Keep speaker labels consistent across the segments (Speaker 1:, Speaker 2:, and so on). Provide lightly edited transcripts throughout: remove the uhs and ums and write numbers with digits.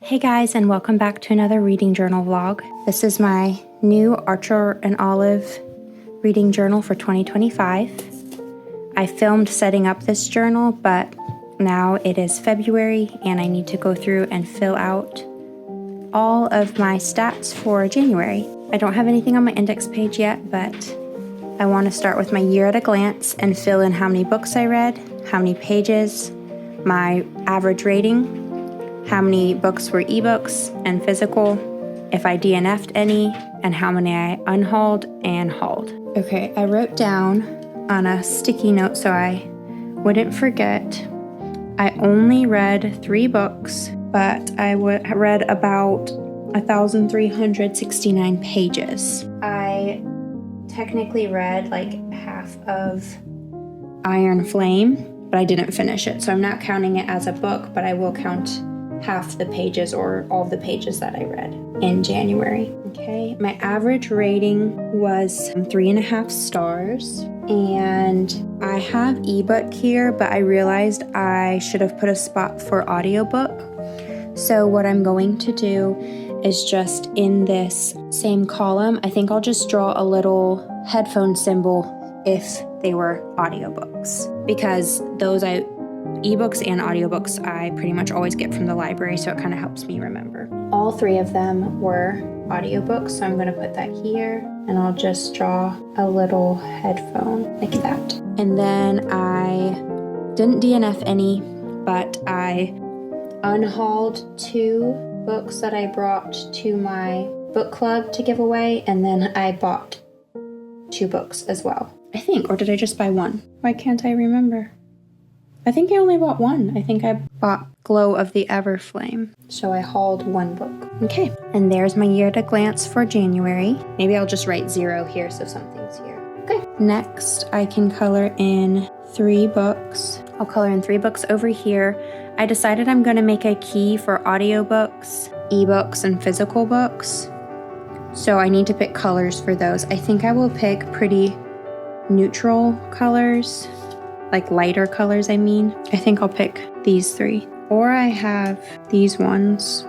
Speaker 1: Hey guys, and welcome back to another reading journal vlog. This is my new Archer and Olive reading journal for 2025. I filmed setting up this journal, but now it is February and I need to go through and fill out all of my stats for January. I don't have anything on my index page yet, but I want to start with my year at a glance and fill in how many books I read, how many pages, my average rating, how many books were ebooks and physical, if I DNF'd any, and how many I unhauled and hauled. Okay, I wrote down on a sticky note so I wouldn't forget. I only read 3 books, but I read about 1,369 pages. I technically read like half of Iron Flame, but I didn't finish it, so I'm not counting it as a book, but I will count half the pages or all the pages that I read in January. Okay, my average rating was 3.5 stars, and I have ebook here, but I realized I should have put a spot for audiobook. So what I'm going to do is just in this same column, I think I'll just draw a little headphone symbol if they were audiobooks, because those ebooks and audiobooks I pretty much always get from the library, so it kind of helps me remember. All 3 of them were audiobooks, so I'm going to put that here, and I'll just draw a little headphone like that. And then I didn't DNF any, but I unhauled 2 books that I brought to my book club to give away, and then I bought 2 books as well, I think. Or did I just buy 1? Why can't I remember? I think I only bought 1. I think I bought Glow of the Everflame. So I hauled 1 book. Okay, and there's my year at a glance for January. Maybe I'll just write 0 here so something's here. Okay, next I can color in 3 books. I'll color in 3 books over here. I decided I'm going to make a key for audiobooks, ebooks, and physical books. So I need to pick colors for those. I think I will pick pretty neutral colors. Like lighter colors, I mean. I think I'll pick these 3. Or I have these ones.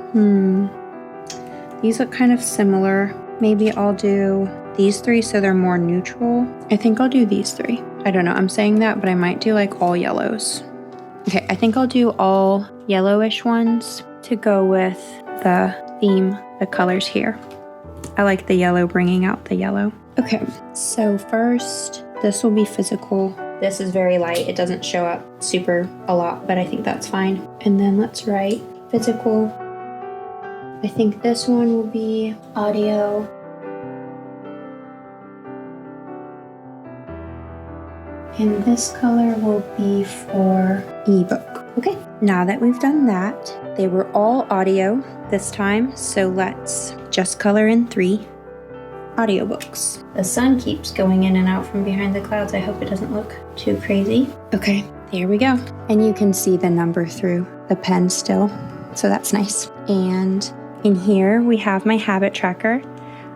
Speaker 1: These look kind of similar. Maybe I'll do these 3 so they're more neutral. I think I'll do these 3. I don't know, I'm saying that, but I might do like all yellows. Okay, I think I'll do all yellowish ones to go with the theme, the colors here. I like the yellow bringing out the yellow. Okay, so first, this will be physical. This is very light. It doesn't show up super a lot, but I think that's fine. And then let's write physical. I think this one will be audio. And this color will be for ebook. Okay, now that we've done that, they were all audio this time, so let's just color in 3 audiobooks. The sun keeps going in and out from behind the clouds. I hope it doesn't look too crazy. Okay, there we go. And you can see the number through the pen still, so that's nice. And in here we have my habit tracker.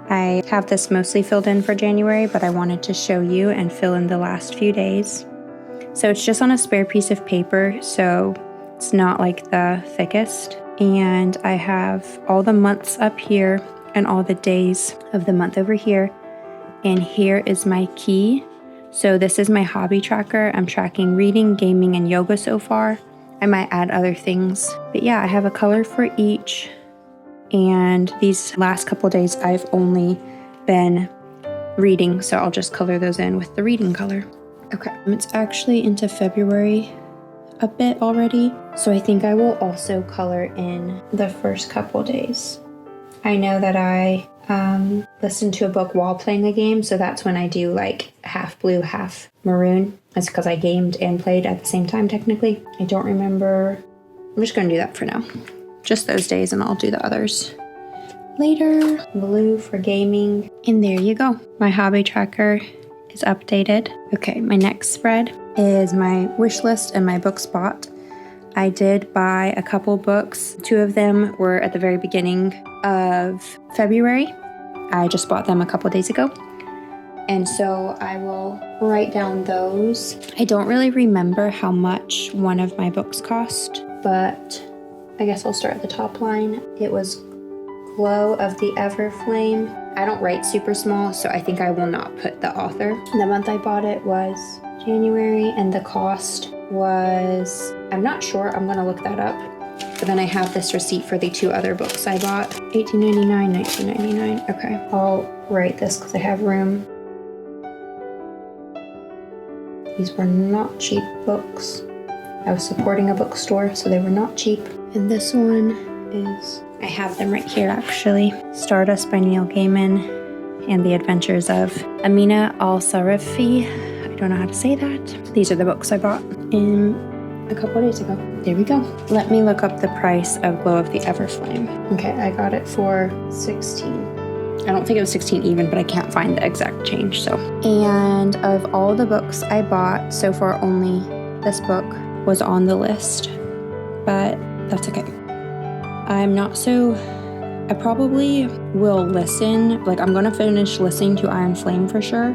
Speaker 1: I have this mostly filled in for January, but I wanted to show you and fill in the last few days. So it's just on a spare piece of paper, so it's not like the thickest. And I have all the months up here and all the days of the month over here. And here is my key. So this is my hobby tracker. I'm tracking reading, gaming, and yoga so far. I might add other things. But yeah, I have a color for each. And these last couple days I've only been reading, so I'll just color those in with the reading color. Okay, it's actually into February a bit already, so I think I will also color in the first couple days. I know that I listened to a book while playing a game, so that's when I do like half blue, half maroon. That's because I gamed and played at the same time technically. I don't remember. I'm just going to do that for now. Just those days, and I'll do the others later. Blue for gaming. And there you go. My hobby tracker is updated. Okay, my next spread is my wish list and my book spot. I did buy a couple books. 2 of them were at the very beginning of February. I just bought them a couple days ago. And so I will write down those. I don't really remember how much one of my books cost, but I guess I'll start at the top line. It was Glow of the Everflame. I don't write super small, so I think I will not put the author. The month I bought it was January, and the cost was, I'm not sure, I'm gonna look that up. But then I have this receipt for the 2 other books I bought. $18.99, $19.99. Okay, I'll write this because I have room. These were not cheap books. I was supporting a bookstore, so they were not cheap. And this one is, I have them right here actually. Stardust by Neil Gaiman and The Adventures of Amina Al-Sarafi. I don't know how to say that. These are the books I bought in a couple of days ago. There we go. Let me look up the price of Glow of the Everflame. Okay, I got it for $16. I don't think it was 16 even, but I can't find the exact change, so. And of all the books I bought, so far only this book was on the list, but that's okay. I probably will listen, like I'm gonna finish listening to Iron Flame for sure,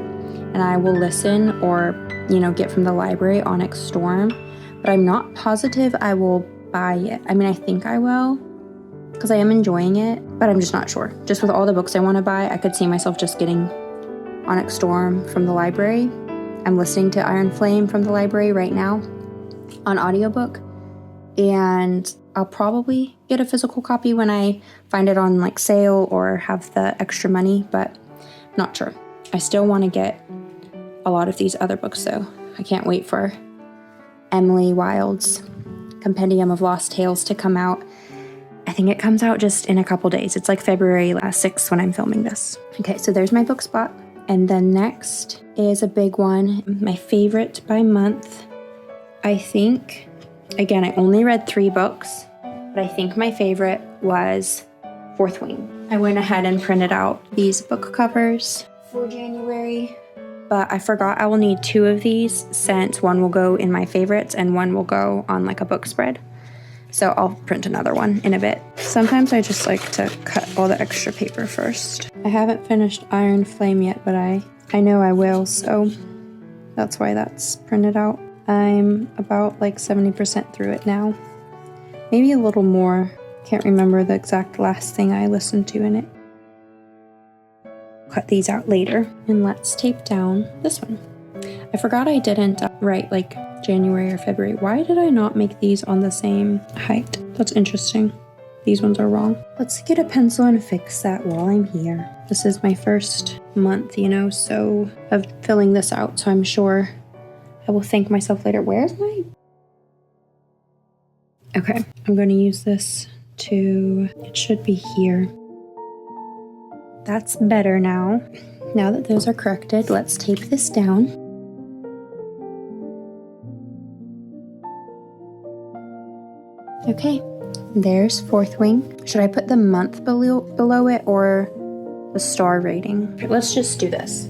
Speaker 1: and I will listen or, get from the library Onyx Storm, but I'm not positive I will buy it. I mean, I think I will, because I am enjoying it, but I'm just not sure. Just with all the books I want to buy, I could see myself just getting Onyx Storm from the library. I'm listening to Iron Flame from the library right now on audiobook, and I'll probably get a physical copy when I find it on like sale or have the extra money, but not sure. I still want to get a lot of these other books though. I can't wait for Emily Wilde's Compendium of Lost Tales to come out. I think it comes out just in a couple days. It's like February 6th when I'm filming this. Okay, so there's my book spot. And then next is a big one, my favorite by month. I think, again, I only read 3 books, but I think my favorite was Fourth Wing. I went ahead and printed out these book covers for January, but I forgot I will need 2 of these since one will go in my favorites and one will go on like a book spread. So I'll print another one in a bit. Sometimes I just like to cut all the extra paper first. I haven't finished Iron Flame yet, but I know I will, so that's why that's printed out. I'm about like 70% through it now. Maybe a little more. Can't remember the exact last thing I listened to in it. Cut these out later. And let's tape down this one. I forgot I didn't write like January or February. Why did I not make these on the same height? That's interesting. These ones are wrong. Let's get a pencil and fix that while I'm here. This is my first month, so of filling this out, so I'm sure I will thank myself later. Where's my... Okay, I'm going to use this to... It should be here. That's better now. Now that those are corrected, let's tape this down. Okay, there's Fourth Wing. Should I put the month below it or the star rating? Okay, let's just do this.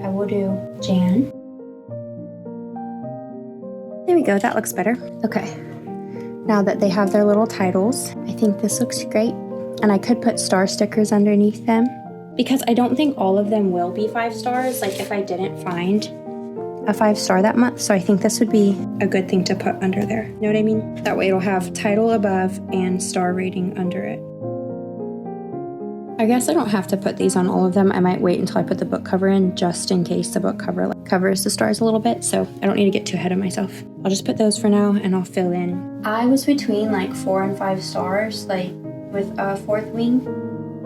Speaker 1: I will do Jan. There we go, that looks better. Okay, now that they have their little titles, I think this looks great. And I could put star stickers underneath them, because I don't think all of them will be 5 stars, like if I didn't find a 5-star that month. So I think this would be a good thing to put under there. You know what I mean? That way it'll have title above and star rating under it. I guess I don't have to put these on all of them. I might wait until I put the book cover in, just in case the book cover covers the stars a little bit, so I don't need to get too ahead of myself. I'll just put those for now and I'll fill in. I was between like 4 and 5 stars, like with Fourth Wing.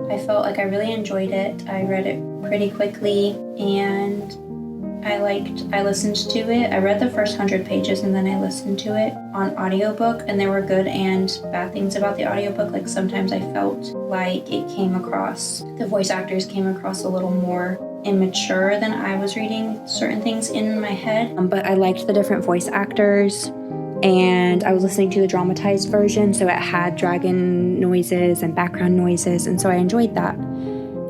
Speaker 1: I felt like I really enjoyed it. I read it pretty quickly and I listened to it. I read the first 100 pages and then I listened to it on audiobook, and there were good and bad things about the audiobook. Like sometimes I felt like the voice actors came across a little more immature than I was reading certain things in my head. But I liked the different voice actors, and I was listening to the dramatized version, so it had dragon noises and background noises, and so I enjoyed that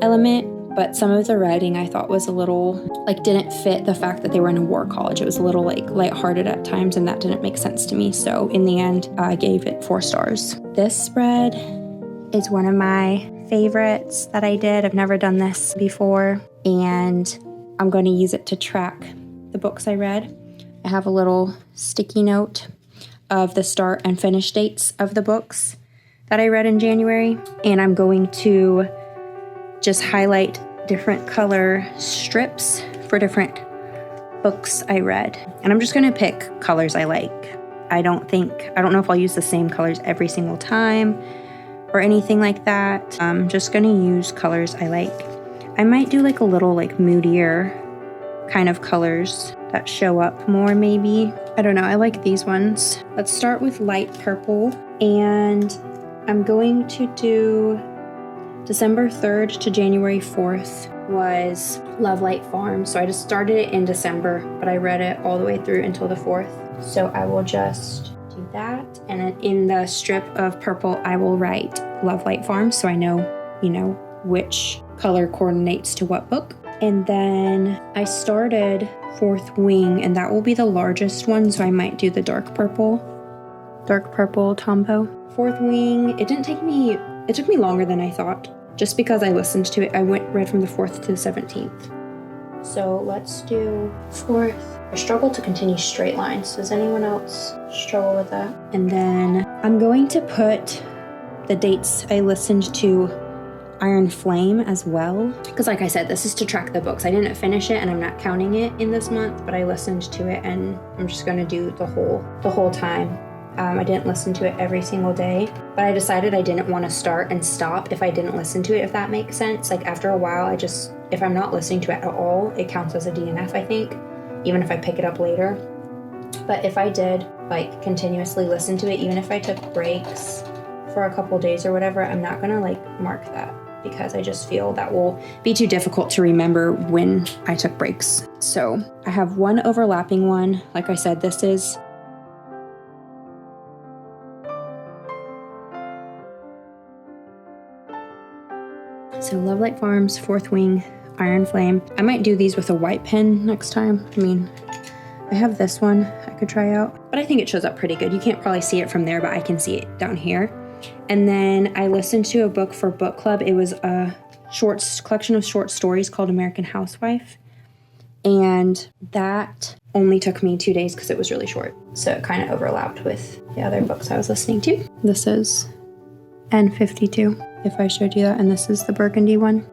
Speaker 1: element. But some of the writing I thought was a little, didn't fit the fact that they were in a war college. It was a little, lighthearted at times, and that didn't make sense to me. So in the end, I gave it 4 stars. This spread is one of my favorites that I did. I've never done this before, and I'm going to use it to track the books I read. I have a little sticky note of the start and finish dates of the books, that I read in January. And I'm going to just highlight different color strips for different books I read. And I'm just going to pick colors I like. I don't know if I'll use the same colors every single time or anything like that. I'm just going to use colors I like. I might do like a little like moodier kind of colors that show up more maybe. I don't know, I like these ones. Let's start with light purple, and I'm going to do December 3rd to January 4th was Love Light Farm. So I just started it in December, but I read it all the way through until the 4th. So I will just do that. And then in the strip of purple, I will write Love Light Farm so I know, which color coordinates to what book. And then I started Fourth Wing, and that will be the largest one, so I might do the dark purple Tombow. Fourth Wing, it took me longer than I thought, just because I listened to it. I read from the 4th to the 17th. So let's do 4th. I struggle to continue straight lines. Does anyone else struggle with that? And then I'm going to put the dates I listened to Iron Flame as well, because like I said, this is to track the books. I didn't finish it and I'm not counting it in this month, but I listened to it and I'm just going to do the whole time. I didn't listen to it every single day, but I decided I didn't want to start and stop if I didn't listen to it, if that makes sense. Like after a while, if I'm not listening to it at all, it counts as a DNF, I think, even if I pick it up later. But if I did like continuously listen to it, even if I took breaks for a couple days or whatever, I'm not going to like mark that, because I just feel that will be too difficult to remember when I took breaks. So I have one overlapping one. Like I said, this is so Love Light Farms, Fourth Wing, Iron Flame. I might do these with a white pen next time. I have this one I could try out, but I think it shows up pretty good. You can't probably see it from there, but I can see it down here. And then I listened to a book for book club. It was a collection of short stories called American Housewife. And that only took me 2 days because it was really short. So it kind of overlapped with the other books I was listening to. This is N52, if I showed you that. And this is the burgundy one.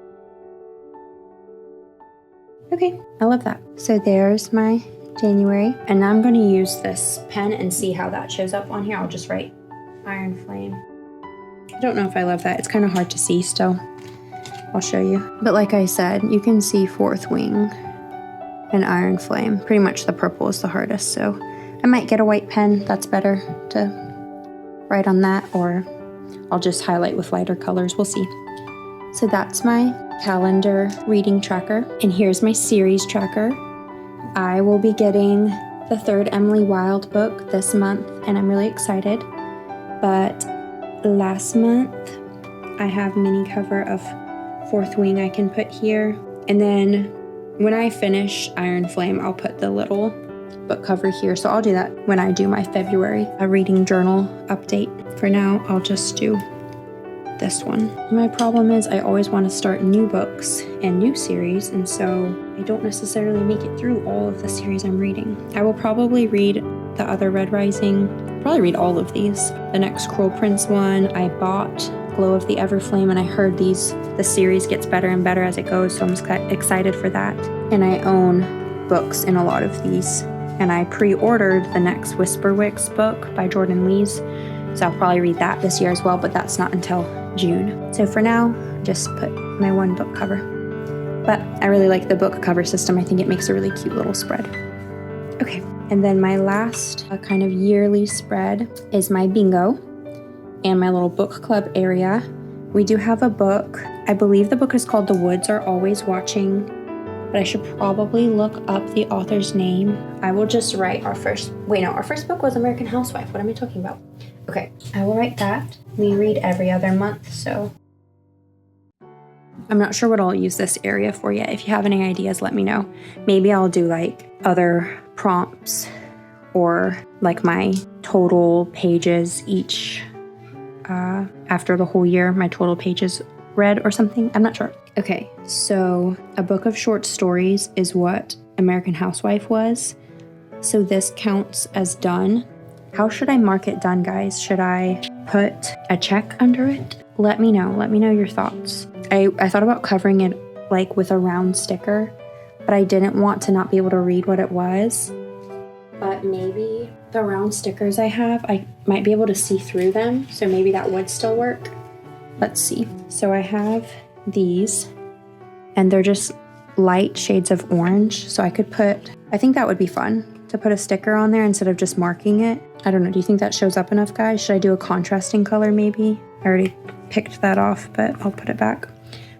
Speaker 1: Okay, I love that. So there's my January. And now I'm going to use this pen and see how that shows up on here. I'll just write Iron Flame. I don't know if I love that. It's kind of hard to see still. I'll show you. But like I said, you can see Fourth Wing and Iron Flame. Pretty much the purple is the hardest, so I might get a white pen. That's better to write on that, or I'll just highlight with lighter colors. We'll see. So that's my calendar reading tracker. And here's my series tracker. I will be getting the third Emily Wilde book this month, and I'm really excited. But last month, I have mini cover of Fourth Wing I can put here. And then when I finish Iron Flame, I'll put the little book cover here. So I'll do that when I do my February reading journal update. For now, I'll just do this one. My problem is I always want to start new books and new series, and so I don't necessarily make it through all of the series I'm reading. I will probably read the other Red Rising, probably read all of these. The next Cruel Prince one, I bought Glow of the Everflame, and I heard the series gets better and better as it goes, so I'm excited for that. And I own books in a lot of these, and I pre-ordered the next Whisperwicks book by Jordan Lees, so I'll probably read that this year as well, but that's not until June. So for now, just put my one book cover. But I really like the book cover system. I think it makes a really cute little spread. Okay, and then my last kind of yearly spread is my bingo and my little book club area. We do have a book. I believe the book is called The Woods Are Always Watching, but I should probably look up the author's name. I will just write our first book was American Housewife. What am I talking about? Okay, I will write that. We read every other month, so I'm not sure what I'll use this area for yet. If you have any ideas, let me know. Maybe I'll do like other prompts or like my total pages each after the whole year, my total pages read or something. I'm not sure. Okay, so a book of short stories is what American Housewife was. So this counts as done. How should I mark it done, guys? Should I put a check under it? Let me know. Let me know your thoughts. I thought about covering it like with a round sticker, but I didn't want to not be able to read what it was. But maybe the round stickers I have, I might be able to see through them, so maybe that would still work. Let's see. So I have these, and they're just light shades of orange. So I could put, I think that would be fun to put a sticker on there instead of just marking it. I don't know. Do you think that shows up enough, guys? Should I do a contrasting color maybe? I already picked that off, but I'll put it back.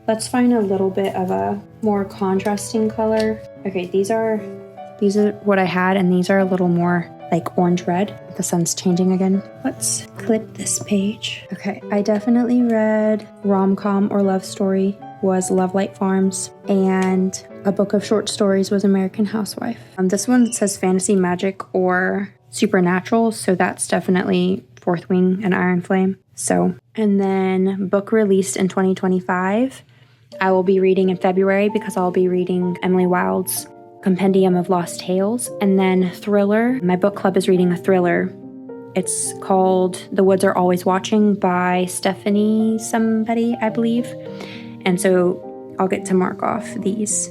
Speaker 1: Let's find a little bit of a more contrasting color. Okay, these are what I had, and these are a little more like orange red. The sun's changing again. Let's clip this page. Okay, I definitely read rom-com or love story was Love Light Farms, and a book of short stories was American Housewife. This one says fantasy, magic, or supernatural, so that's definitely Fourth Wing and Iron Flame. So, and then book released in 2025. I will be reading in February because I'll be reading Emily Wilde's Compendium of Lost Tales. And then thriller. My book club is reading a thriller. It's called The Woods Are Always Watching by Stephanie somebody, I believe. And so I'll get to mark off these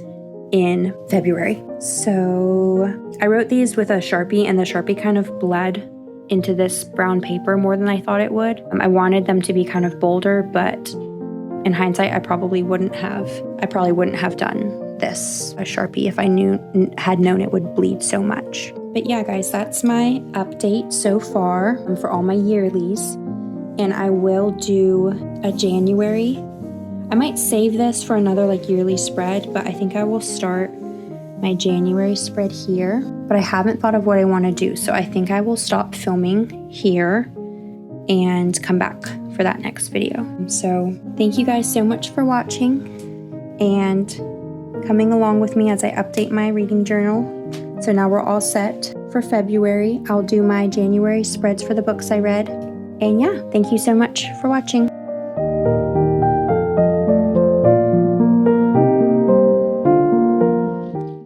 Speaker 1: in February. So I wrote these with a Sharpie, and the Sharpie kind of bled into this brown paper more than I thought it would. I wanted them to be kind of bolder, but in hindsight, I probably wouldn't have done this a Sharpie if I had known it would bleed so much. But yeah, guys, that's my update so far for all my yearlies. And I will do a January. I might save this for another like yearly spread, but I think I will start my January spread here. But I haven't thought of what I want to do, so I think I will stop filming here and come back for that next video. So thank you guys so much for watching and coming along with me as I update my reading journal. So now we're all set for February. I'll do my January spreads for the books I read. And yeah, thank you so much for watching.